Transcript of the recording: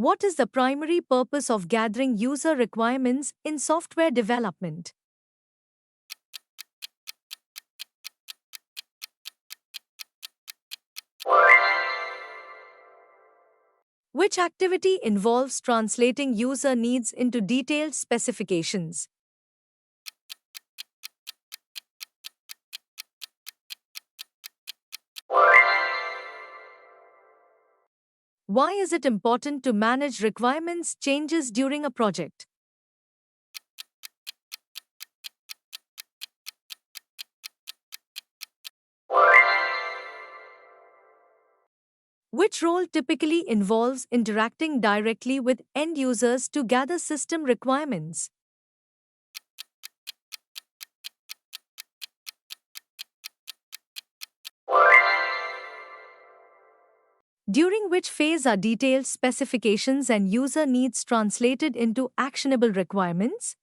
What is the primary purpose of gathering user requirements in software development? Which activity involves translating user needs into detailed specifications? Why is it important to manage requirements changes during a project? Which role typically involves interacting directly with end users to gather system requirements? During which phase are detailed specifications and user needs translated into actionable requirements?